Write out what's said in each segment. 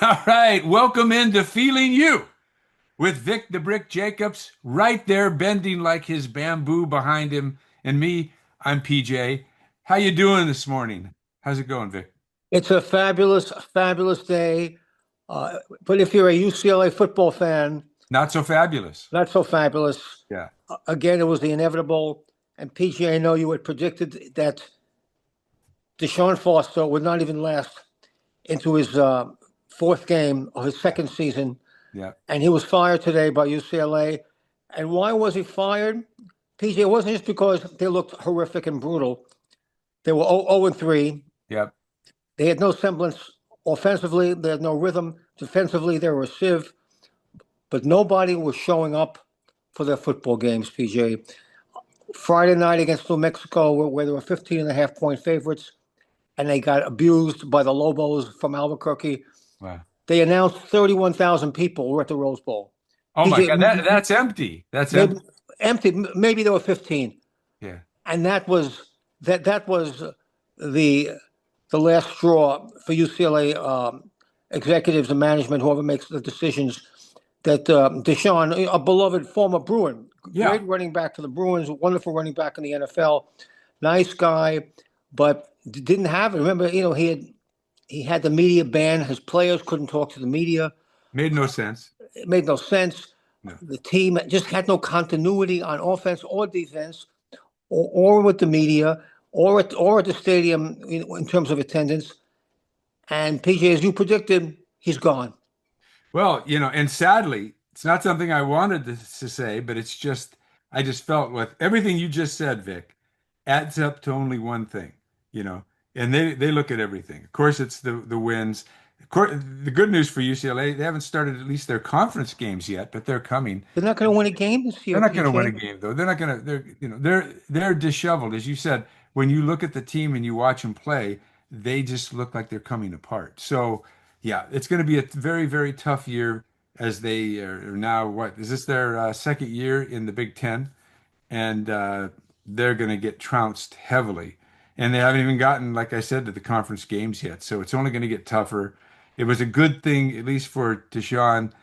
All right, welcome into Feeling You with Vic the Brick Jacobs right there bending like his bamboo behind him, and me, I'm PJ. How you doing this morning? How's it going, Vic? It's a fabulous, fabulous day. But if you're a UCLA football fan, Not so fabulous. not so fabulous. Yeah, Again, it was the inevitable. And PG, I know you had predicted that Deshaun Foster would not even last into his fourth game of his second season. yeah. And he was fired today by UCLA. And why was he fired? PG, it wasn't just because they looked horrific and brutal. They were 0 and 3. Yep. They had no semblance offensively. They had no rhythm. Defensively, they were a sieve. But nobody was showing up for their football games, PJ. Friday night against New Mexico, where they were 15 and a half point favorites, and they got abused by the Lobos from Albuquerque. Wow. They announced 31,000 people were at the Rose Bowl. Oh my PJ, God, that's empty. That's maybe empty. empty. Maybe there were 15, Yeah. and that was the the last straw for UCLA executives and management, whoever makes the decisions. That Deshaun, a beloved former Bruin, Yeah. great running back for the Bruins, wonderful running back in the NFL, nice guy, but didn't have it. Remember, he had the media ban. His players couldn't talk to the media. Made no sense. It made no sense. No. The team just had no continuity on offense or defense, or with the media, or at the stadium in terms of attendance. And PJ, as you predicted, he's gone. Well, and sadly, it's not something I wanted to say, but I just felt with everything you just said, Vic, adds up to only one thing, you know, and they look at everything. Of course, it's the wins. Of course, the good news for UCLA, they haven't started at least their conference games yet, but they're coming. They're not going to win a game this They're year, not going to win a PJ. game though. They're not going to. They're disheveled, as you said. When you look at the team and you watch them play, they just look like they're coming apart. So yeah, it's going to be a very very tough year as they are now. What is this their second year in the Big Ten, and they're going to get trounced heavily. And they haven't even gotten, like I said, to the conference games yet. So it's only going to get tougher. It was a good thing, at least for Deshaun,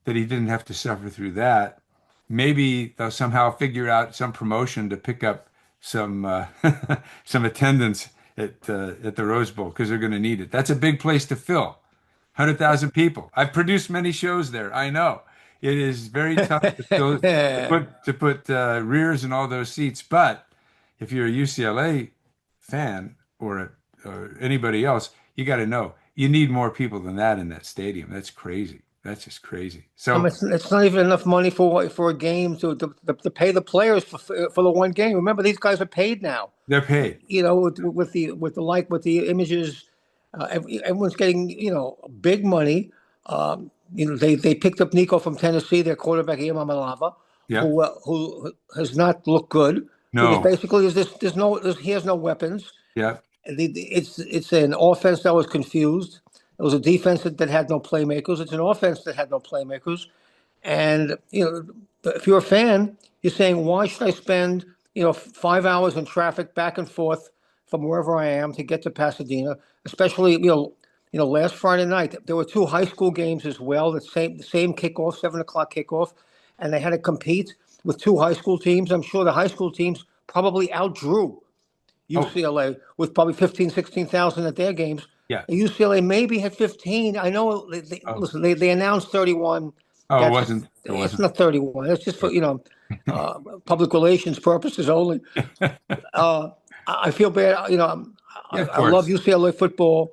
that he didn't have to suffer through that. Maybe they'll somehow figure out some promotion to pick up some some attendance at the Rose Bowl because they're going to need it. That's a big place to fill. 100,000 people. I've produced many shows there. I know it is very tough to fill, to put rears in all those seats. But if you're a UCLA fan or anybody else, you got to know you need more people than that in that stadium. That's crazy. That's just crazy. I mean, So it's not even enough money for a game to pay the players for the one game. Remember, these guys are paid now. they're paid. With the images, everyone's getting big money. They picked up Nico from Tennessee, their quarterback Iamaleava, Yep. who has not looked good because No. basically he has no weapons. Yep. It's an offense that was confused. It was a defense that had no playmakers. It's an offense that had no playmakers. And if you're a fan, you're saying, why should I spend 5 hours in traffic back and forth from wherever I am to get to Pasadena? Especially last Friday night there were two high school games as well. The same kickoff, 7 o'clock kickoff, and they had to compete with two high school teams. I'm sure the high school teams probably outdrew Oh, UCLA with probably 15, 16,000 at their games. yeah. UCLA maybe had 15. I know Oh, listen, they announced 31. oh, it That's wasn't. It it's wasn't. not 31. It's just for public relations purposes only. I feel bad. Yeah, of I love course. UCLA football,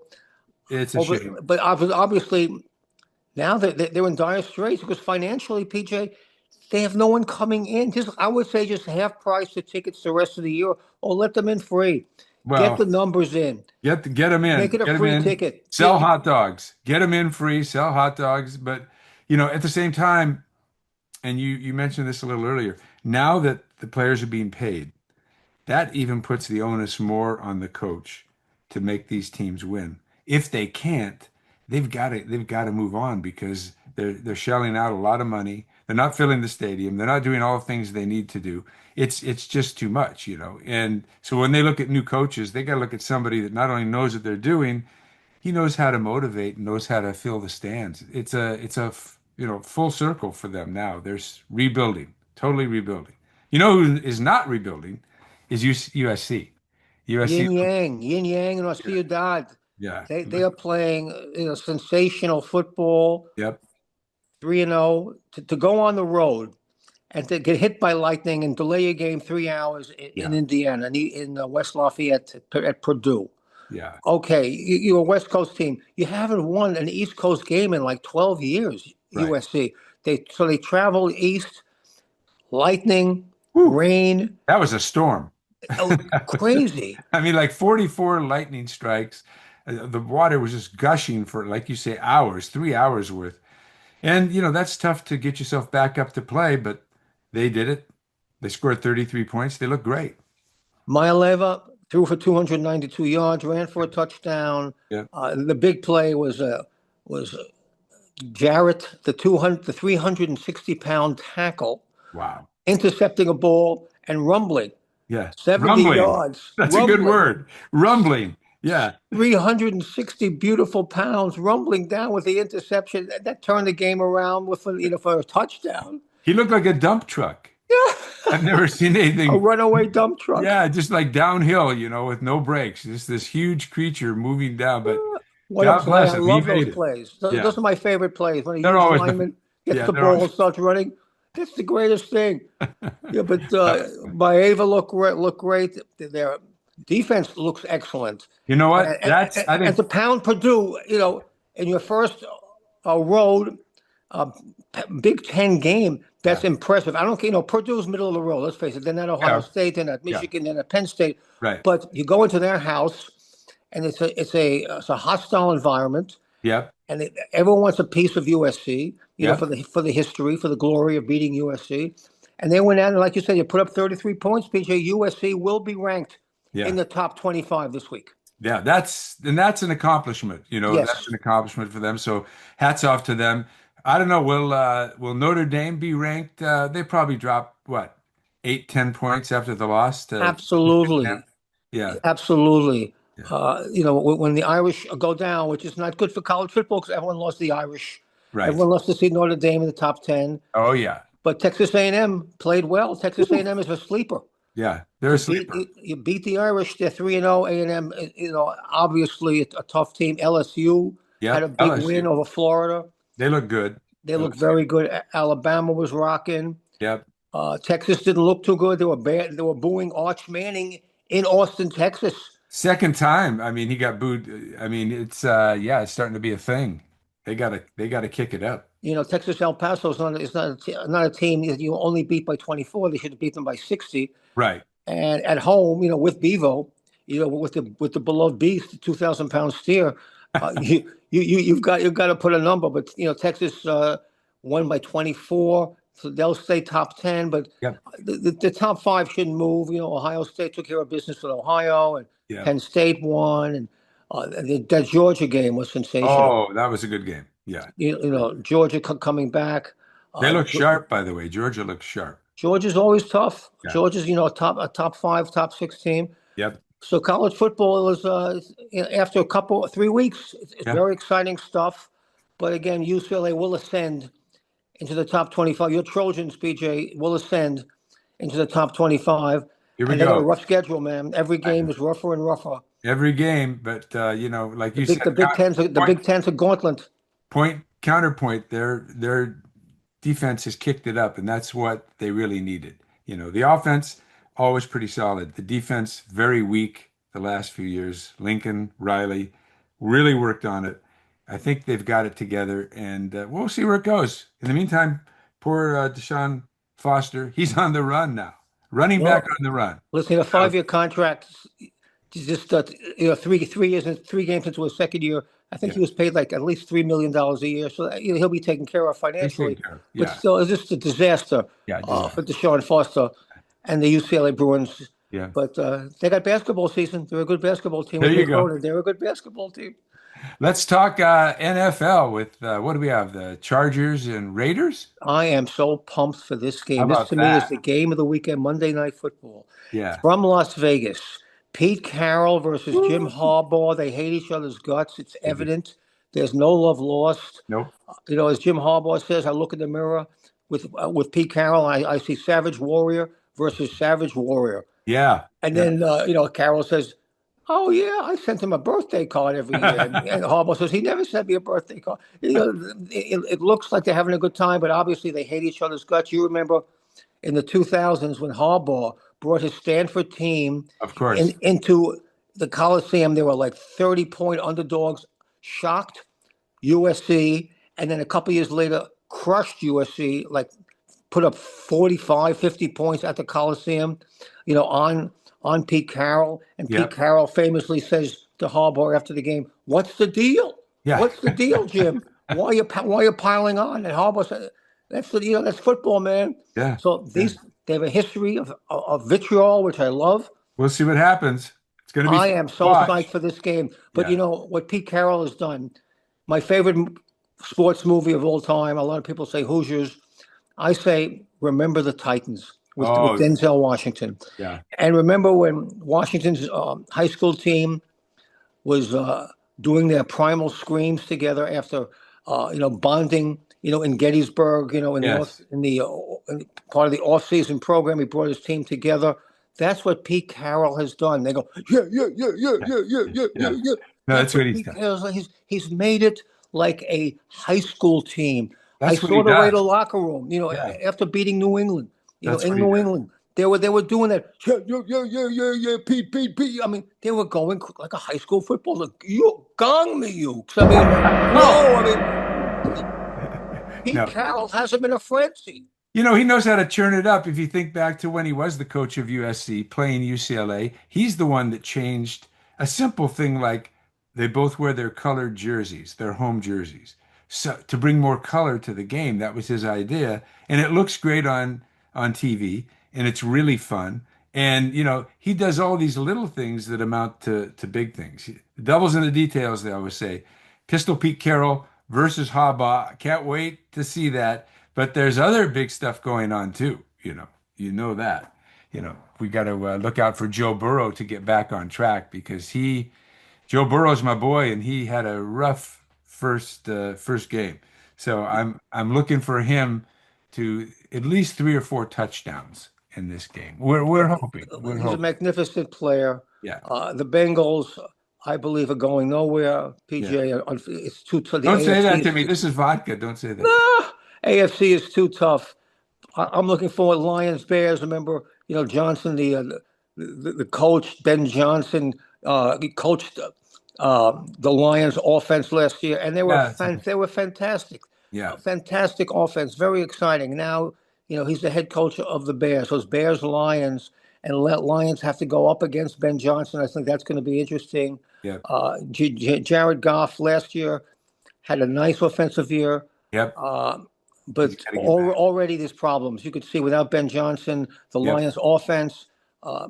It's a shame. but obviously now they're in dire straits because financially, PJ, they have no one coming in. Just I would say just half price the tickets the rest of the year, or let them in free. Get the Well, numbers in. get them Make in. it a Get them free in. ticket. Sell hot dogs. Get them in free. Sell hot dogs. But at the same time, and you mentioned this a little earlier. Now that the players are being paid, that even puts the onus more on the coach to make these teams win. If they can't, they've got to move on because they're shelling out a lot of money. They're not filling the stadium. They're not doing all the things they need to do. It's just too much. And so when they look at new coaches, they got to look at somebody that not only knows what they're doing, he knows how to motivate and knows how to fill the stands. It's a full circle for them now. There's rebuilding, totally rebuilding. You know who is not rebuilding is USC. USC, Yin Yang, and yeah, Ciudad. yeah, They are playing sensational football, yep, 3-0 to go on the road and to get hit by lightning and delay a game 3 hours in yeah, Indiana, in West Lafayette at Purdue. yeah, Okay, you're a West Coast team. You haven't won an East Coast game in like 12 years, right. USC. They travel east, lightning, Whew, rain, that was a storm. crazy. I mean, like 44 lightning strikes. The water was just gushing for, like you say, hours, 3 hours worth. And, that's tough to get yourself back up to play, but they did it. They scored 33 points. They look great. Maileva threw for 292 yards, ran for a touchdown. Yeah. The big play was Jarrett, the 360-pound tackle, Wow. intercepting a ball and rumbling Yeah. 70 Rumbling. yards, That's a good rumbling. word. Rumbling. Yeah. 360 beautiful pounds rumbling down with the interception that turned the game around with for a touchdown. He looked like a dump truck. Yeah. I've never seen A anything. runaway dump truck. Yeah, just like downhill, with no brakes. Just this huge creature moving down. But What a God play. bless I him. He love those made it. plays. Yeah. Those are my favorite plays. When a They're huge always lineman gets yeah, the they're ball always and starts running. That's the greatest thing. Yeah, but Maeva look great. Their defense looks excellent. you know And, what? I and think, to pound Purdue, in your first road uh, Big Ten game, that's yeah, impressive. I don't care. Purdue's middle of the road. Let's face it. They're not Ohio yeah, State. They're not yeah, Michigan. They're not Penn State. right. But you go into their house, and it's a hostile environment, Yep, and everyone wants a piece of USC. yep, For the history, for the glory of beating USC. And they went out and, like you said, you put up 33 points. PJ, USC will be ranked in yeah. the top 25 this week. Yeah, that's an accomplishment. That's Yes, an accomplishment for them. So hats off to them. I don't know, will Notre Dame be ranked? They probably drop what, 8, 10 points after the loss to Michigan. absolutely. Yeah, Absolutely. yeah, When the Irish go down, which is not good for college football because everyone lost the Irish. right. Everyone loves to see Notre Dame in the top 10. Oh yeah. But Texas A&M played well. Texas Woo. A&M is a sleeper. Yeah, they're a sleeper. You beat the Irish. They're 3-0. A&M, obviously a tough team. LSU had a Yep, big win LSU. over Florida. They look good. They look LSU. very good. Alabama was rocking. Yep. Texas didn't look too good. They were bad. They were booing Arch Manning in Austin, Texas. Second time. I mean, he got booed. I mean, it's starting to be a thing. They gotta kick it up. Texas El Paso is not a team that you only beat by 24. They should have beat them by 60. Right. And at home, with Bevo, with the beloved beast, the 2,000-pound steer, you've got to put a number. But Texas won by 24, so they'll stay top 10. But Yep. the top five shouldn't move. Ohio State took care of business with Ohio, and Yeah. Penn State won, and that Georgia game was sensational. Oh, that was a good game. Yeah. Georgia coming back. They Uh, look sharp, by the way. Georgia looks sharp. Georgia's always tough. Yeah. Georgia's, a top five, top six team. Yep. So college football is after 3 weeks, it's Yeah. very exciting stuff. But again, UCLA will ascend into the top 25. Your Trojans, BJ, will ascend into the top 25. Here we And they got a go. rough schedule, man. Every game is rougher and rougher. Every game, but like you said, The Big Ten's a gauntlet. counterpoint, their defense has kicked it up, and that's what they really needed. The offense always pretty solid. The defense very weak the last few years. Lincoln, Riley really worked on it. I think they've got it together, and we'll see where it goes. In the meantime, poor Deshaun Foster, he's on the run now, running back Well, on the run. listen, a So 5-year contract, just 3 years and 3 games into his second year. I think yeah, he was paid like at least $3 million a year, so he'll be taken care of he's taking financially. care of. But Yeah, still, it's just a disaster yeah, for Deshaun Foster and the UCLA Bruins. yeah. But they got basketball season. They're a good basketball team There with you Mick go. Cronin. They're a good basketball team. Let's talk NFL with what do we have? The Chargers and Raiders? I am so pumped for this How game. This about to me is that? the game of the weekend, Monday Night Football Yeah. from Las Vegas. Pete Carroll versus Jim Woo! Harbaugh. They hate each other's guts. It's They do. evident. There's no love lost. Nope. As Jim Harbaugh says, I look in the mirror with Pete Carroll. I see Savage Warrior versus Savage Warrior. Yeah. And Yeah. then, Carroll says, "Oh, yeah, I sent him a birthday card every year." And Harbaugh says, "He never sent me a birthday card." It looks like they're having a good time, but obviously they hate each other's guts. You remember in the 2000s when Harbaugh brought his Stanford team Of course. into the Coliseum. They were like 30-point underdogs, shocked USC, and then a couple years later crushed USC, like put up 45, 50 points at the Coliseum, on Pete Carroll. And Pete Yep. Carroll famously says to Harbaugh after the game, "What's the deal? Yeah. What's the deal, Jim? Why are you piling on?" And Harbaugh said, that's football, man. Yeah. So Yeah. they have a history of vitriol, which I love. We'll see what happens. It's going to be I fun am to so psyched watch. for this game. But Yeah. what Pete Carroll has done, my favorite sports movie of all time. A lot of people say Hoosiers. I say Remember the Titans with Oh, Denzel Washington. yeah. And remember when Washington's high school team was doing their primal screams together after bonding in Gettysburg, Yes. in part of the off-season program. He brought his team together. That's what Pete Carroll has done. They go, yeah, yeah, yeah, yeah, Yeah. yeah, yeah, yeah, yeah, Yeah. yeah. No, That's that's what what he's Pete done. Carroll's done. He's made it like a high school team. I That's what he saw the Raider does. locker room, Yeah. after beating New England, That's what in he New does. England. They were doing that. Yeah, yeah, yeah, yeah, yeah, yeah, Pete, Pete, Pete. I mean, they were going like a high school football. Like, you gong me, you. I mean, no, I mean, Pete No. Carroll has him in a frenzy. He knows how to churn it up. If you think back to when he was the coach of USC playing UCLA, he's the one that changed a simple thing like they both wear their colored jerseys, their home jerseys. So to bring more color to the game, that was his idea. And it looks great on TV and it's really fun. And he does all these little things that amount to big things. Doubles in the details, they always say. Pistol Pete Carroll versus Harbaugh. Can't wait to see that. But there's other big stuff going on too. You know that. We got to look out for Joe Burrow to get back on track because Joe Burrow's my boy, and he had a rough first game. So I'm looking for him to at least 3 or 4 touchdowns in this game. We're hoping. We're He's a hoping. magnificent player. Yeah. The Bengals, I believe, are going nowhere. Yeah. PJ, it's too tough. The Don't say AFC that to is me. This is vodka. Don't say that to me. nah, AFC is too tough. I'm looking forward. Lions, Bears. Remember, Johnson, the coach Ben Johnson. He coached the Lions offense last year, and Yeah. they were fantastic. Yeah. Fantastic offense, very exciting. Now, he's the head coach of the Bears. So it's Bears, Lions, and let Lions have to go up against Ben Johnson. I think that's going to be interesting. Yep. Jared Goff last year had a nice offensive year. Yep. Uh, He's but got to get back. already there's problems. You could see without Ben Johnson, the Yep. Lions offense,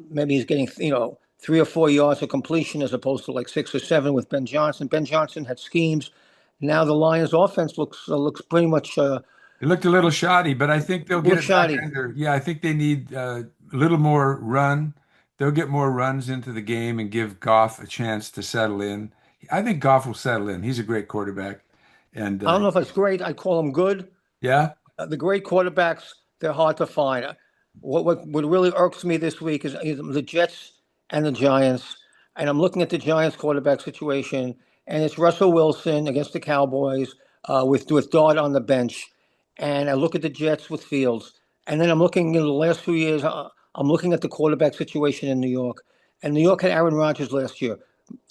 maybe he's getting, 3 or 4 yards of completion as opposed to like 6 or 7 with Ben Johnson. Ben Johnson had schemes. Now the Lions offense looks pretty much It looked a little shoddy, but I think they'll get little it back shoddy. under. Yeah, I think they need a little more run. They'll get more runs into the game and give Goff a chance to settle in. I think Goff will settle in. He's a great quarterback. And I don't know if it's great. I call them good. yeah, The great quarterbacks, they're hard to find. What really irks me this week is the Jets and the Giants. And I'm looking at the Giants quarterback situation, and it's Russell Wilson against the Cowboys with Dodd on the bench. And I look at the Jets with Fields. And then I'm looking in the last few years, I'm looking at the quarterback situation in New York. And New York had Aaron Rodgers last year.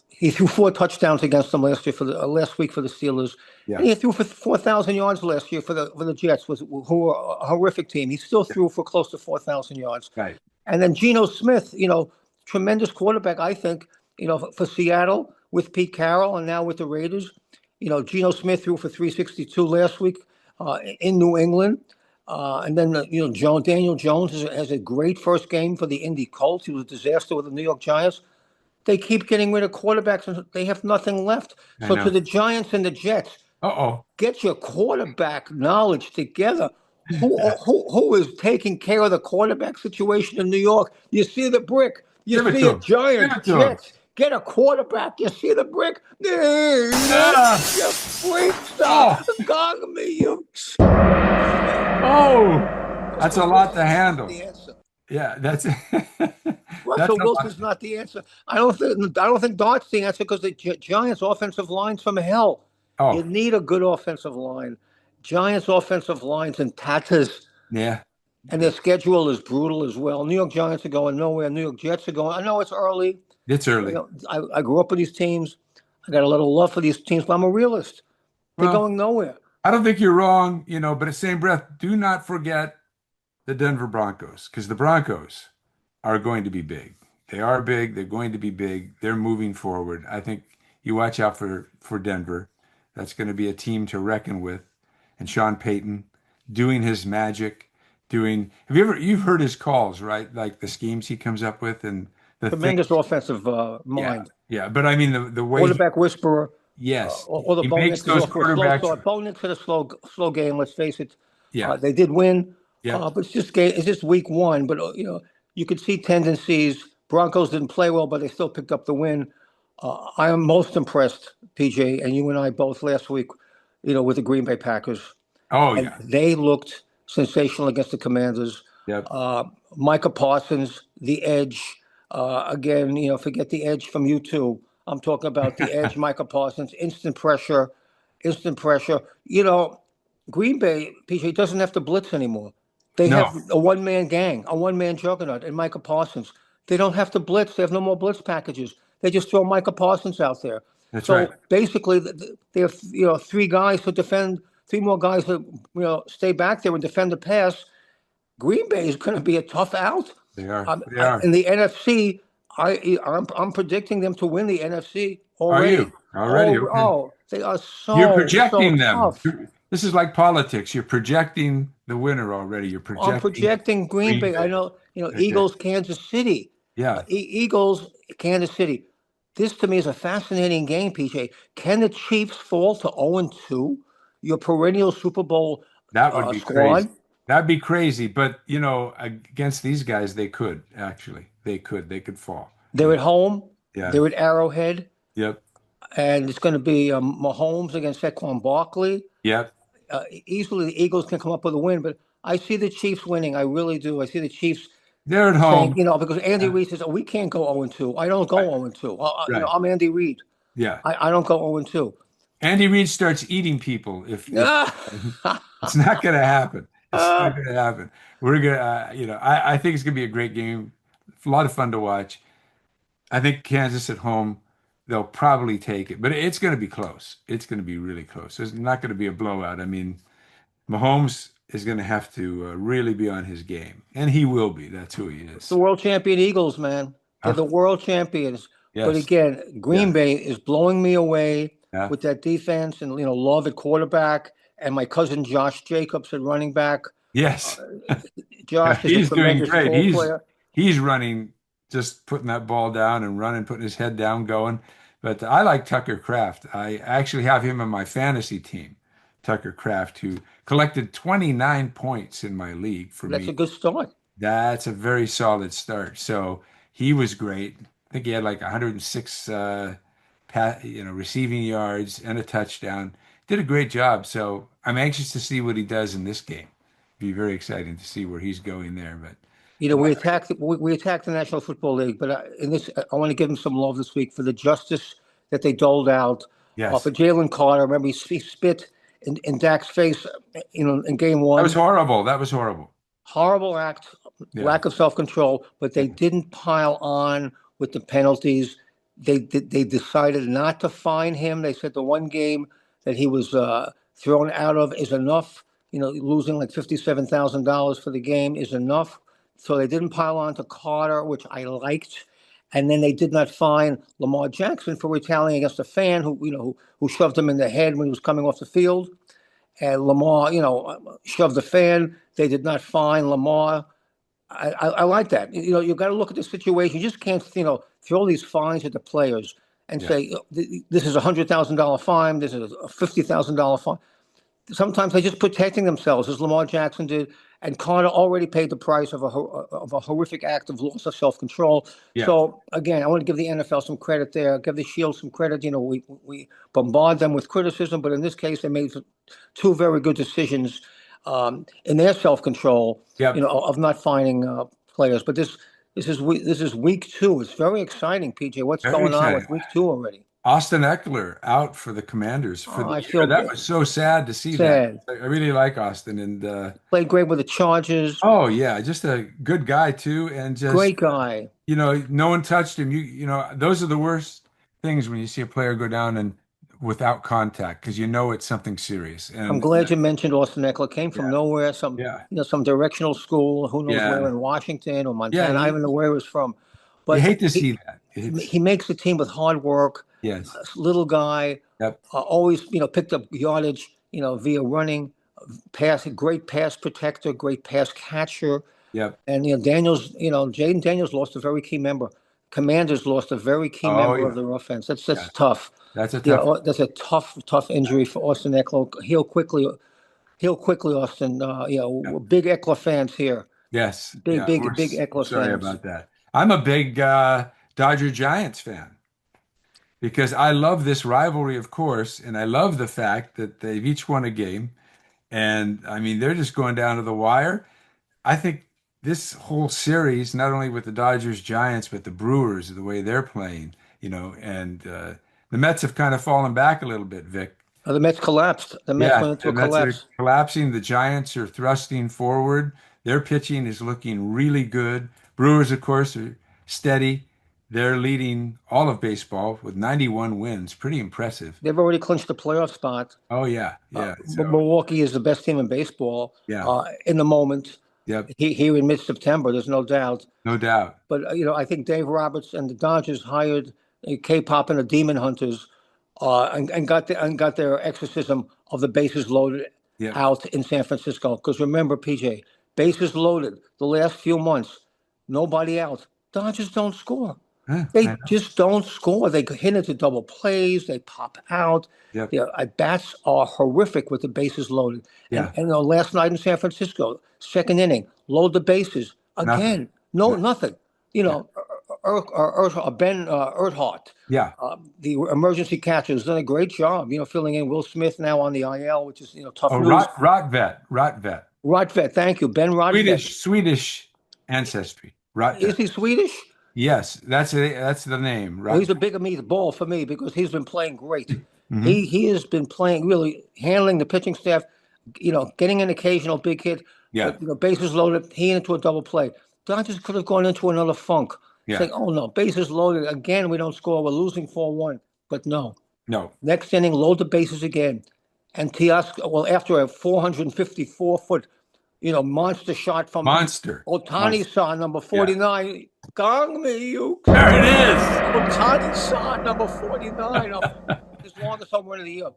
He threw 4 touchdowns against them last year last week for the Steelers, yeah, and he threw for 4,000 yards last year for the Jets, who were a horrific team. He still threw for close to 4,000 yards. right. And then Geno Smith, tremendous quarterback, I think, for Seattle with Pete Carroll and now with the Raiders. Geno Smith threw for 362 last week in New England. And then, Daniel Jones has a great first game for the Indy Colts. He was a disaster with the New York Giants. They keep getting rid of quarterbacks and they have nothing left. I So to know. the Giants and the Jets, Uh-oh. get your quarterback knowledge together. Who is taking care of the quarterback situation in New York? You see the brick. You Give it see to a him. Give Giants, it to him. Jets, get a quarterback. You see the brick. You Ah, freak oh, stuff. Gong me, you. oh, that's a Russell lot to Wilson's not handle. the answer. Yeah, that's that's Russell a lot. Wilson's not the answer. I don't think Dart's the answer because the Giants' offensive line's from hell. You Oh, need a good offensive line. Giants' offensive line's in tatters, yeah, and their schedule is brutal as well. New York Giants are going nowhere. New York Jets are going. I know it's early. it's You early. know, I grew up with these teams. I got a little love for these teams, but I'm a realist. They're Well, going nowhere. I don't think you're wrong, but at the same breath, do not forget the Denver Broncos because the Broncos are going to be big. They are big. They're going to be big. They're moving forward. I think you watch out for Denver. That's going to be a team to reckon with. And Sean Payton doing his magic, you've heard his calls, right? Like the schemes he comes up with and the things. Tremendous offensive Yeah, mind. yeah. But I mean the way Quarterback whisperer. yes, Or the he Bo makes Nix is those off to a slow quarterbacks. start. Bo Nix had a slow game. Let's face it. Yeah, They did win, yeah. but it's just week one. But you could see tendencies. Broncos didn't play well, but they still picked up the win. I am most impressed, PJ, and you and I both last week. With the Green Bay Packers, Oh and yeah. they looked sensational against the Commanders. Yep. Micah Parsons, the edge. Again, forget the edge from you two. I'm talking about the edge, Micah Parsons, instant pressure, instant pressure. Green Bay, PJ, doesn't have to blitz anymore. They No, have a one-man gang, a one-man juggernaut, and Micah Parsons. They don't have to blitz. They have no more blitz packages. They just throw Micah Parsons out there. that's right. So basically, they have three guys to defend, three more guys to stay back there and defend the pass. Green Bay is going to be a tough out. They are. They are. In the NFC, I'm predicting them to win the NFC Are already. you already? Okay. They are You're so projecting them. tough. This is like politics. You're projecting the winner already. You're I'm projecting projecting Green Green Bay. I Bay. know, Okay. Eagles, Kansas City. Yeah. Eagles, Kansas City. This to me is a fascinating game, PJ. Can the Chiefs fall to 0-2? Your perennial Super Bowl That would be crazy. squad. That'd be crazy. But against these guys, they could actually. They could. They could fall. They're at home. Yeah. They're at Arrowhead. Yep. And it's going to be Mahomes against Saquon Barkley. Yep. Easily, the Eagles can come up with a win, but I see the Chiefs winning. I really do. I see the Chiefs They're at saying, home. because Andy Reid says, "Oh, we can't go 0-2." I don't go Right. 0-2. Right. I'm Andy Reid. Yeah. I don't go 0-2. Andy Reid starts eating people if it's not going to happen. It's not going to happen. We're gonna, I think it's going to be a great game. A lot of fun to watch. I think Kansas at home, they'll probably take it, but it's going to be close. It's going to be really close. It's not going to be a blowout. I mean, Mahomes is going to have to really be on his game, and he will be. That's who he The is. world champion Eagles, man. They're the world champions. But Yes. again, Yeah. Green Bay is blowing me away Yeah. with that defense and Love at quarterback and my cousin Josh Jacobs at running back. Yes. Yeah, Josh is a he's doing tremendous great. ball He's player. he's running, just putting that ball down and running, putting his head down, going. But I like Tucker Kraft. I actually have him on my fantasy team, Tucker Kraft, who collected 29 points in my league for That's me. a good start. That's a very solid start. So he was great. I think he had like 106 receiving yards and a touchdown. Did a great job. So I'm anxious to see what he does in this game. Be very exciting to see where he's going there. But We attacked the National Football League, but in this, I want to give him some love this week for the justice that they doled out for yes, Jalen Carter. Remember, he spit in Dak's face, in game that was one. horrible. That was horrible. Horrible act, Yeah. lack of self-control, but they Yeah. didn't pile on with the penalties. They decided not to fine him. They said the one game that he was thrown out of is enough. Losing like $57,000 for the game is enough. So they didn't pile on to Carter, which I liked. And then they did not fine Lamar Jackson for retaliating against a fan who shoved him in the head when he was coming off the field. And Lamar, shoved the fan. They did not fine Lamar. I like that. You've got to look at the situation. You just can't, throw these fines at the players and Yeah. say, this is a $100,000 fine. This is a $50,000 fine. sometimes they're just protecting themselves, as Lamar Jackson did, and Carter already paid the price of a horrific act of loss of self-control. Yeah. So again, I want to give the NFL some credit there, give the Shield some credit. We bombard them with criticism, but in this case, they made two very good decisions in their self-control, Yep. of not finding players. But this is week two. It's very exciting, PJ. What's Very going on exciting. with week two already? Austin Eckler out for the Commanders for Oh, the I year. feel That was so sad to see that. sad. I really like Austin, and Played great with the Chargers. oh yeah, just a good guy too, and just Great guy. no one touched him. Those are the worst things when you see a player go down and without contact because you know it's something serious. I'm And glad you mentioned Austin Eckler. Came from yeah, nowhere, yeah, some directional school. Who knows where yeah, in Washington or yeah. Montana? I don't know where he was from, You but hate to he see that. It's he makes the team with hard work. yes, Little guy, yep, always picked up yardage, via running, great pass protector, great pass catcher. yep. And Daniels, Jaden Daniels lost a very key member. Commanders lost a very key Oh member of yeah, their offense. yeah. That's tough. That's a tough. That's a tough injury for Austin Eckler. Heal quickly, Austin. Yeah. We're big Eckler fans here. Yes, Big, yeah. big, big Eckler Sorry fans. about that. I'm a big Dodger Giants fan because I love this rivalry, of course, and I love the fact that they've each won a game. And I mean, they're just going down to the wire. I think this whole series, not only with the Dodgers, Giants, but the Brewers, the way they're playing, and the Mets have kind of fallen back a little bit, Vic. The Mets collapsed. The Mets Yeah, went into the a Mets are collapse. collapsing. The Giants are thrusting forward. Their pitching is looking really good. Brewers, of course, are steady. They're leading all of baseball with 91 wins. Pretty impressive. They've already clinched the playoff spot. Oh yeah, yeah. So Milwaukee is the best team in baseball yeah, in the moment. yep, Here in mid-September, there's no doubt. no doubt. But I think Dave Roberts and the Dodgers hired K-pop and the Demon Hunters, and got their exorcism of the bases loaded Yep. out in San Francisco. Because remember, PJ, bases loaded the last few months, nobody out. Dodgers don't score. Huh, I They know. just don't score. They hit into double plays. They pop out. Yep. Their at-bats are horrific with the bases loaded. And, Yeah. and last night in San Francisco, second inning, load the bases Nothing. again. No, No. nothing. Yeah. Ben Urquhart, Yeah. the emergency catcher, has done a great job. Filling in Will Smith now on the IL, which is tough Oh, news. Rotvet. Rodvet, thank you, Ben Rodvet. Swedish ancestry. Is Rotvet. he Swedish? Yes, that's the name. Well, he's a Rotvet. big meatball for me because he's been playing great. Hmm. He has been playing really, handling the pitching staff, getting an occasional big hit, Yeah. but bases loaded, he into a double play. Dodgers could have gone into another funk. Yeah. Saying, oh no, bases loaded again, we don't score, we're losing 4-1. But no. No. Next inning, load the bases again. And Teoscar, well, after a 454-foot, monster shot from Monster. Ohtani saw number 49. Gong me, you. There it is. Ohtani saw number 49. His longest home run of the year.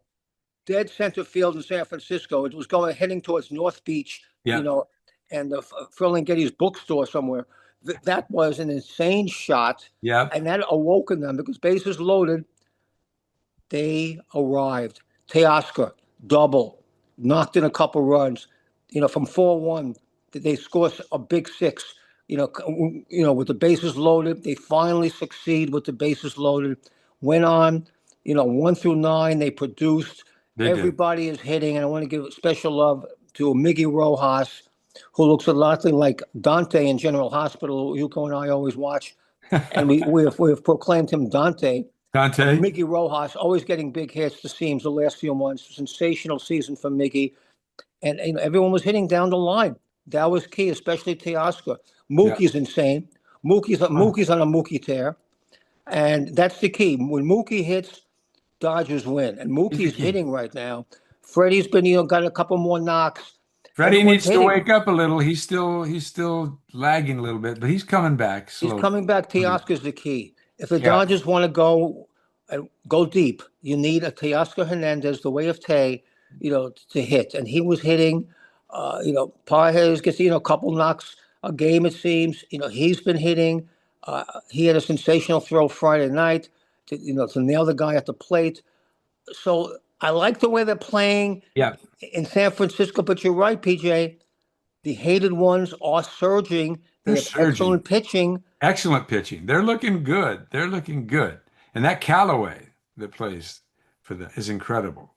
Dead center field in San Francisco. It was heading towards North Beach, Yeah. and the Getty's bookstore somewhere. That was an insane shot. Yep. And that awoken them because bases loaded. They arrived. Teoscar, double, knocked in a couple runs. From 4-1, they score a big six. With the bases loaded, they finally succeed with the bases loaded. Went on, 1 through 9, they produced. They did. Everybody is hitting, and I want to give special love to Miggy Rojas, who looks a lot like Dante in General Hospital. Yuko and I always watch, and we have proclaimed him Dante. Dante. Miggy Rojas always getting big hits. The seams the last few months, sensational season for Miggy, and everyone was hitting down the line. That was key, especially Teoscar. Mookie's insane. Mookie's on a Mookie tear, and that's the key. When Mookie hits, Dodgers win, and Mookie's hitting right now. Freddie's been got a couple more knocks. Freddie Everyone's needs to hitting. wake up a little. He's still lagging a little bit, but he's coming back He's slowly. coming back. Teoscar's the key. If the Yeah. Dodgers want to go deep, you need a Teoscar Hernandez, the way of Tay, to hit. And he was hitting. Pages gets a couple knocks a game, it seems. He's been hitting. He had a sensational throw Friday night to nail the guy at the plate. So I like the way they're playing Yeah, in San Francisco, but you're right, PJ. The hated ones are surging. They they're have surging. excellent pitching. Excellent pitching. They're looking good. They're looking good. And that Callaway that plays for them is incredible.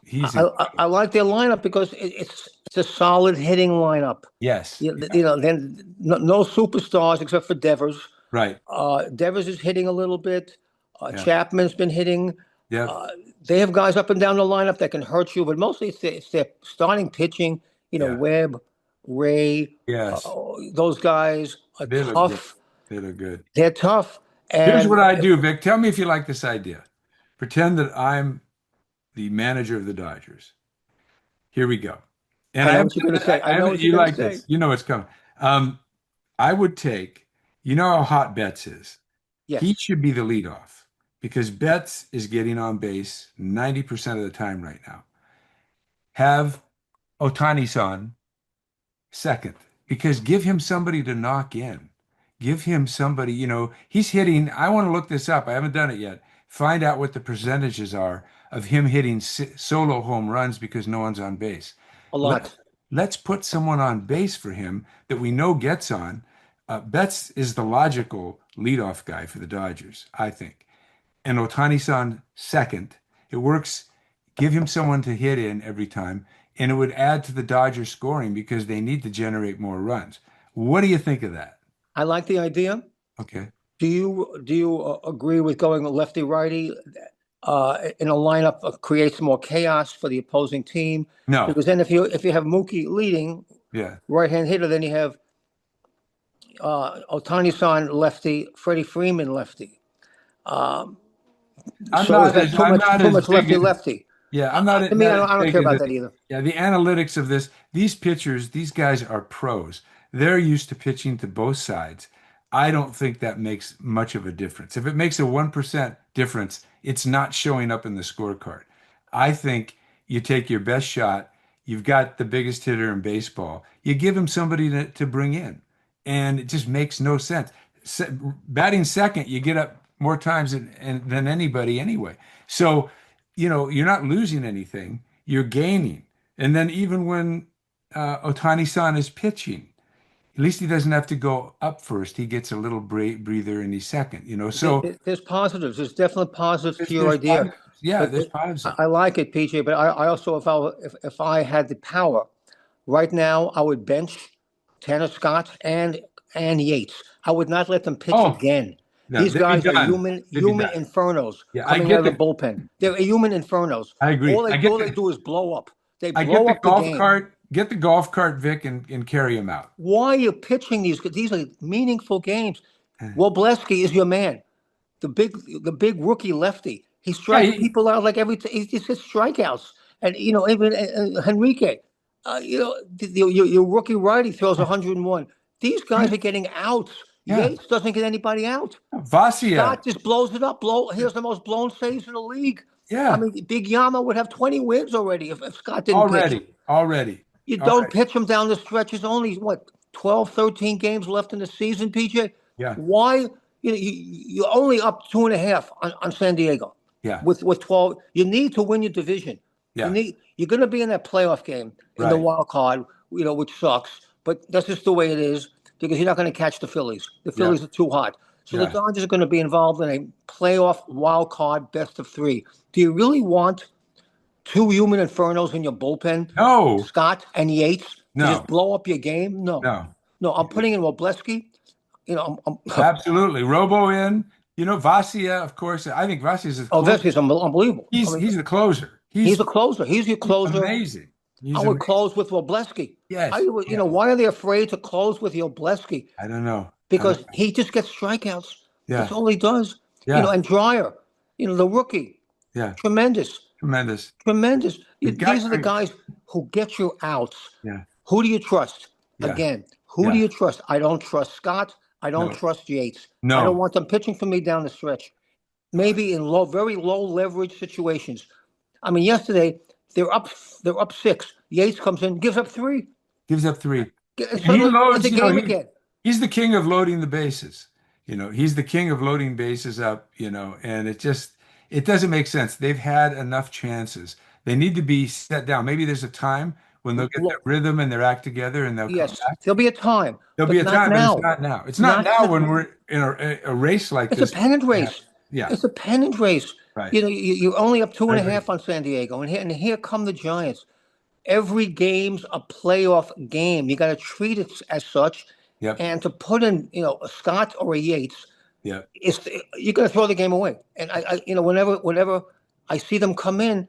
He's I like their lineup because it's a solid hitting lineup. yes. You know, then no superstars except for Devers. Right. Devers is hitting a little bit. Yeah. Chapman's been hitting. Yep. Uh, they have guys up and down the lineup that can hurt you, but mostly it's their starting pitching. You know, Yeah. Webb, Ray, Yes. those guys are They look good. tough. They look good. They're tough, Here's what and I do, Vic. Tell me if you like this idea. Pretend that I'm the manager of the Dodgers. Here we go. And I I know haven't, what you're going to say. I I know haven't, what you're you going to like say. this. You know what's coming. Um, I would take, you know how hot Betts is. He Yes, should be the leadoff because Betts is getting on base 90% of the time right now. Have Ohtani-san second because give him somebody to knock in. Give him somebody, he's hitting. I want to look this up. I haven't done it yet. Find out what the percentages are of him hitting solo home runs because no one's on base. a Let, lot. let's put someone on base for him that we know gets on. Betts is the logical leadoff guy for the Dodgers, I think. And Ohtani-san second. It works. Give him someone to hit in every time, and it would add to the Dodgers scoring because they need to generate more runs. What do you think of that? I like the idea. Okay. Do you agree with going lefty righty in a lineup creates more chaos for the opposing team? No. Because then if you have Mookie leading Yeah. right hand hitter, then you have Otani-san lefty, Freddie Freeman lefty. Um, so is that too I'm much not too as much big lefty as lefty? yeah, I'm not To me, not as I don't big care as about the that either. yeah, the analytics of this. These pitchers, these guys are pros. They're used to pitching to both sides. I don't think that makes much of a difference. If it makes a 1% difference, it's not showing up in the scorecard. I think you take your best shot. You've got the biggest hitter in baseball. You give him somebody to bring in, and it just makes no sense. Batting second, you get up more times than anybody anyway. So, you're not losing anything, you're gaining. And then even when Ohtani-san is pitching, at least he doesn't have to go up first. He gets a little breather and he's second. So There's positives. There's definitely positives to your there's idea, positives. Yeah, but there's positives. I like it, PJ. But I also, if I had the power right now, I would bench Tanner Scott and Yates. I would not let them pitch Oh, again. no, These they'd be guys are done. They'd be human done. infernos Yeah, I coming out get of the the, bullpen. They're human infernos. I agree. All they do is blow up. They I get blow the up the golf game. cart, get the golf cart, Vic, and carry him out. Why are you pitching these? These are meaningful games. Wobleski is your man. The big rookie lefty. He Yeah, strikes people out like he just hits strikeouts. And even Henrique, your rookie righty throws 101. These guys are getting outs. yeah. Yates doesn't get anybody out. Vasia, Scott just blows it up. Here's the most blown saves in the league. I yeah, mean, Big Yama would have 20 wins already if Scott didn't pitch. already, already, You don't already. pitch him down the stretch. There's only, what, 12, 13 games left in the season, PJ? Yeah, Why? You're only up 2.5 on San Diego yeah, with 12. You need to win your division. yeah, You're going to be in that playoff game in the right. wild card, which sucks, but that's just the way it is because you're not going to catch the Phillies. The Yeah, Phillies are too hot. So the yeah. Dodgers are going to be involved in a playoff wild card best of three. Do you really want two human infernos in your bullpen, No, Scott and Yates, to just no, blow up your game? No, no. no. I'm putting in Wobleski. Absolutely. Robo in, Vasia, of course. I think Vasia is a Oh, closer. this is unbelievable. I He's mean, he's the closer. he's a closer. He's your closer. Amazing. I He's would amazing. close with Wobleski. Yes. Yes. Why are they afraid to close with Wobleski? I don't know. I don't Because know. he just gets strikeouts. That's Yeah. all he does. Yeah. And Dryer, the rookie, Yeah. tremendous, Tremendous. tremendous. You've got These are the guys who get you outs. yeah. Who do you trust? Yeah. Again, who do Yeah. you trust? I don't trust Scott. I don't No. trust Yates. I don't No. want them pitching for me down the stretch. Maybe in very low leverage situations. I mean, yesterday they're up 6. Yates comes in, gives up 3. Gives up three. And And he suddenly it's a loads, game again. he's the king of loading the bases. He's the king of loading bases up, and it doesn't make sense. They've had enough chances. They need to be set down. Maybe there's a time when they'll get their rhythm and their act together and they'll come Yes, back. there'll be a time, There'll be but a not time, but it's now. not now. It's not Not now now. when we're in a race like It's a this. pennant race. Yeah, It's a pennant race. right. You know, you're only up two I and a agree. half on San Diego, and here come the Giants. Every game's a playoff game. You got to treat it as such, Yep. and to put in, a Scott or a Yates, Yep. it's you're going to throw the game away. And whenever I see them come in,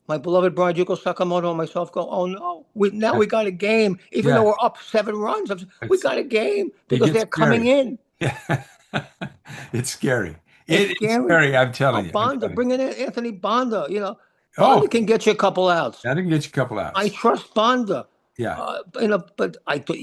my beloved Brian Juco Sakamoto and myself go, oh no, we got a game, even though Yeah. we're up 7 runs. We It's got a game it because gets they're coming scary. in. Yeah. It's scary. It's It's scary. scary, I'm Oh, telling you. I'm Bonda, telling you. bring in Anthony Bonda. Bonda Oh, can get you a couple outs. that can get you a couple I outs. trust Bonda. Yeah, But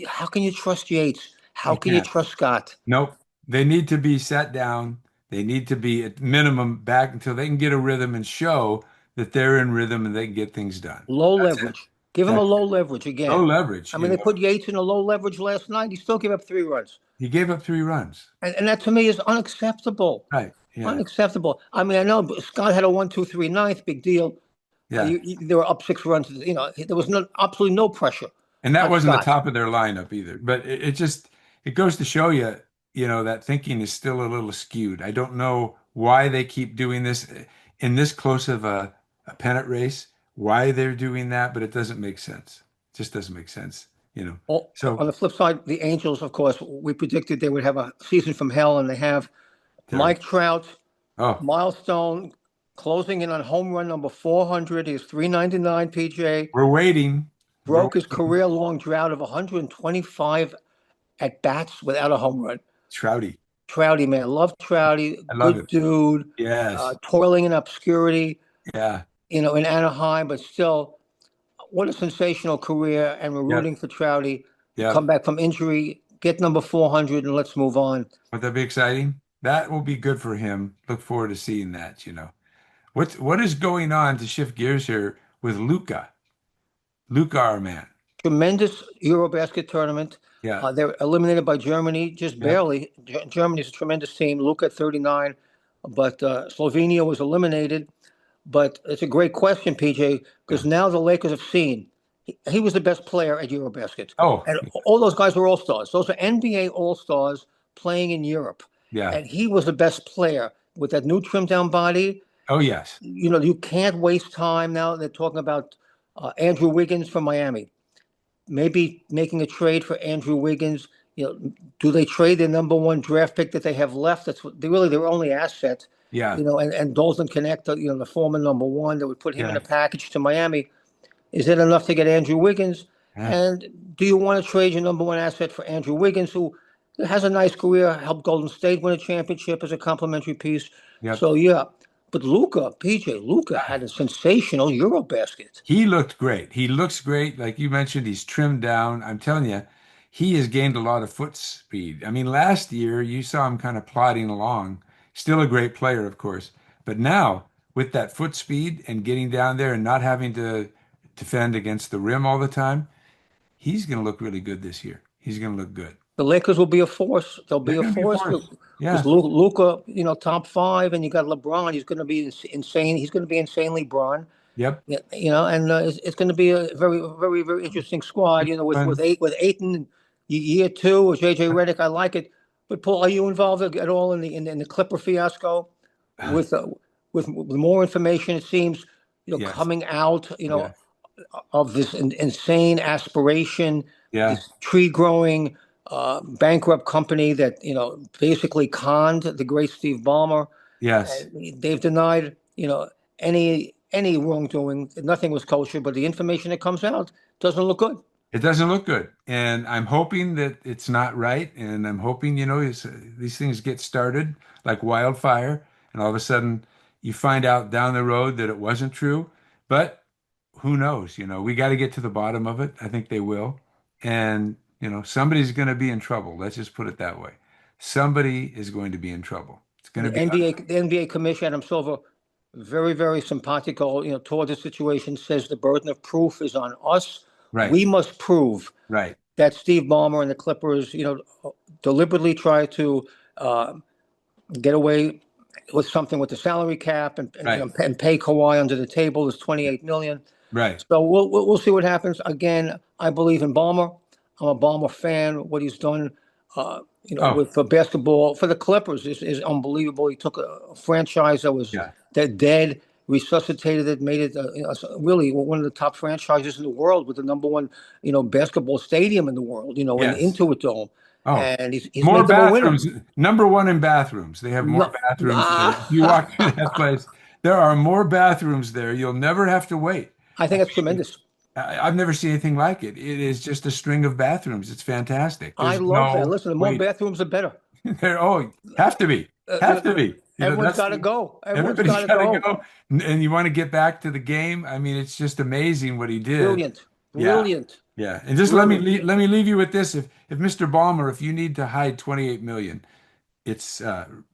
how can you trust Yates? How you can you can't. trust Scott? Nope. They need to be sat down. They need to be at minimum back until they can get a rhythm and show that they're in rhythm and they can get things done. Low That's it. leverage. Give him a That's low leverage low again. leverage, I mean, they put Yates in a low leverage last night. He still gave up 3 runs. He gave up 3 runs. And that to me is unacceptable. Right. Yeah. Unacceptable. I mean, I know Scott had a 1-2-3 ninth, big deal. Yeah. They were up 6 runs. There was absolutely no pressure And that on wasn't the Scott. top of their lineup either. But it just it goes to show you, that thinking is still a little skewed. I don't know why they keep doing this in this close of a pennant race, why they're doing that, but it doesn't make sense. It just doesn't make sense. On So the flip side, the Angels, of course, we predicted they would have a season from hell, and they have terrible. Mike Trout, Oh, milestone, closing in on home run number 400. He's 399, PJ. we're waiting. We're Broke his career long drought of 125 at bats without a home run. Trouty. Trouty, man. Love Trouty. I love Good it. dude. Yes. Toiling in obscurity, Yeah. in Anaheim, but still, what a sensational career. And we're Yep. rooting for Trouty to come Yep. back from injury, get number 400, and let's move on. Would that be exciting? That will be good for him. Look forward to seeing that. What is going on to shift gears here with Luca? Luca, our man. Tremendous Eurobasket tournament. Yeah. They're eliminated by Germany, just Yep. barely. Germany's a tremendous team. Luka at 39, but Slovenia was eliminated. But it's a great question, PJ, Yeah. because now the Lakers have seen he was the best player at Eurobasket. Oh, And all those guys were all-stars. Those are NBA all-stars playing in Europe. yeah. And he was the best player with that new trimmed-down body. Oh, yes. You can't waste time now. They're talking about Andrew Wiggins from Miami. Maybe making a trade for Andrew Wiggins. Do they trade their number one draft pick that they have left? That's really their only asset. Yeah. And Dalton Connect, the former number one, that would put him in Yeah. a package to Miami. Is it enough to get Andrew Wiggins? Yeah. And do you want to trade your number one asset for Andrew Wiggins, who has a nice career, helped Golden State win a championship as a complimentary piece? Yep. So, yeah. But Luka had a sensational Eurobasket. He looked great. He looks great. Like you mentioned, he's trimmed down. I'm telling you, he has gained a lot of foot speed. I mean, last year you saw him kind of plodding along. Still a great player, of course. But now, with that foot speed and getting down there and not having to defend against the rim all the time, he's going to look really good this year. He's going to look good. The Lakers will be a force. They'll be They're a going to be a force force. with Yeah. Luka, top five, and you got LeBron. He's going to be insane. He's going to be insanely Braun. Yep. Yeah, and it's going to be a very, very, very interesting squad. With Aiton in year two or JJ Redick, I like it. But Paul, are you involved at all in the Clipper fiasco? With more information, it seems, Yes. coming out, Yeah. of this insane aspiration, Yeah. this tree growing bankrupt company that basically conned the great Steve Ballmer. Yes. They've denied any wrongdoing. Nothing was kosher, but the information that comes out doesn't look good. It doesn't look good. And I'm hoping that it's not right. And I'm hoping, these things get started like wildfire. And all of a sudden you find out down the road that it wasn't true. But who knows? We got to get to the bottom of it. I think they will. And, somebody's going to be in trouble. Let's just put it that way. Somebody is going to be in trouble. It's going to be The NBA commissioner, Adam Silver, very, very simpatico, toward the situation, says the burden of proof is on us. right. We must prove Right. that Steve Ballmer and the Clippers, deliberately try to get away with something with the salary cap Right. and pay Kawhi under the table is 28 million. Right. So we'll see what happens. Again, I believe in Balmer. I'm a Balmer fan. What he's done, Oh, with for basketball for the Clippers is unbelievable. He took a franchise that was yeah. dead, resuscitated it, made it really one of the top franchises in the world with the number one basketball stadium in the world. In Yes. Intuit Dome, Oh, and he's more made them a winner. bathrooms. Number one in bathrooms. They have more No, bathrooms than if you walk through that place. There are more bathrooms there. You'll never have to wait. I think that's tremendous. I've never seen anything like it. It is just a string of bathrooms. It's fantastic. I There's love that. no Listen, the more wait. bathrooms, the better. There, oh, have to be. Have to be. Everyone's That's got to go. Everyone's everybody's got to got to go. go. And you want to get back to the game. I mean, it's just amazing what he did. Brilliant, Yeah. brilliant, Yeah. And just brilliant. let me leave you with this. If Mr. Ballmer, if you need to hide 28 million, it's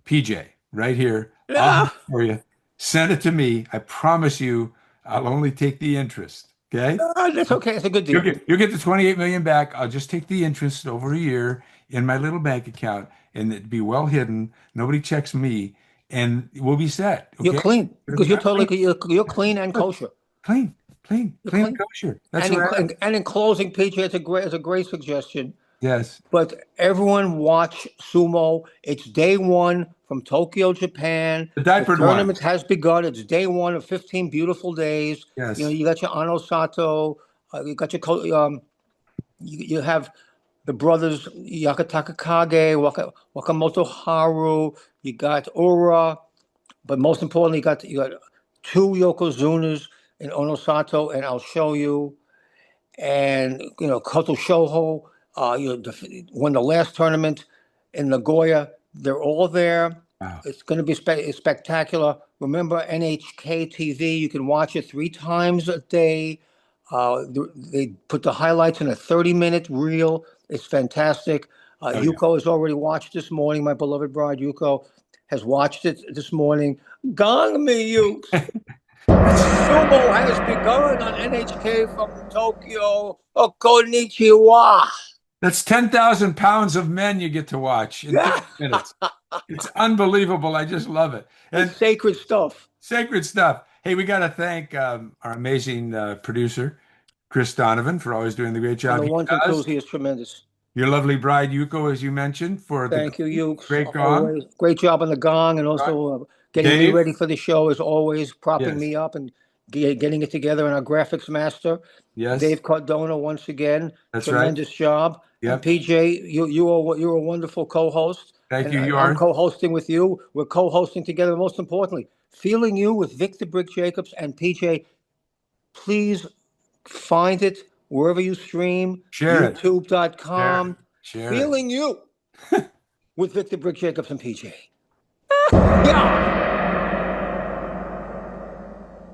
PJ right here. I'll have Ah, it for you. Send it to me. I promise you, I'll only take the interest. Okay? that's okay. It's a good deal. You'll get the 28 million back. I'll just take the interest over a year in my little bank account and it'd be well hidden. Nobody checks me and we'll be set. You're Okay? clean because you're I'm clean. totally you're clean and kosher. Clean, You're clean and clean. kosher. That's what I am. And in closing, PJ, it's a great suggestion. Yes. But everyone watch sumo. It's day one from Tokyo, Japan. The The diapered one. tournament has begun. It's day one of 15 beautiful days. Yes. You got your Ano Sato. You got your you have the brothers Yakataka Kage, Wakamoto Haru. You got Ura, but most importantly, you got two Yokozunas in Onosato, and I'll show you. And Koto Shoho, won the last tournament in Nagoya. They're all there. Wow. It's going to be spectacular. Remember NHK TV. You can watch it 3 times a day. They put the highlights in a 30-minute reel. It's fantastic. Oh, yeah. Yuko has already watched this morning. My beloved bride Yuko has watched it this morning. Gong me, you. Sumo has begun on NHK from Tokyo. Konnichiwa. That's 10,000 pounds of men you get to watch in 30 minutes. It's unbelievable. I just love it. And It's sacred stuff. sacred stuff. Hey, we got to thank our amazing producer, Chris Donovan, for always doing the great On job the he ones and twos, does. he is tremendous. Your lovely bride, Yuko, as you mentioned, for the Thank you, Ukes. great gong. Always great job on the gong, and also getting me Dave? ready for the show as always, propping Yes. me up and getting it together. And our graphics master, Yes. Dave Cardona, once again, That's right. tremendous job. And Yep. PJ, you're a wonderful co-host, Thank and you. You I'm are. co-hosting with you. We're co-hosting together. Most importantly, Feeling You with Victor Brick Jacobs and PJ. Please find it wherever you stream, Share it. YouTube.com. Share it. Feeling You with Victor Brick Jacobs and PJ. Yeah.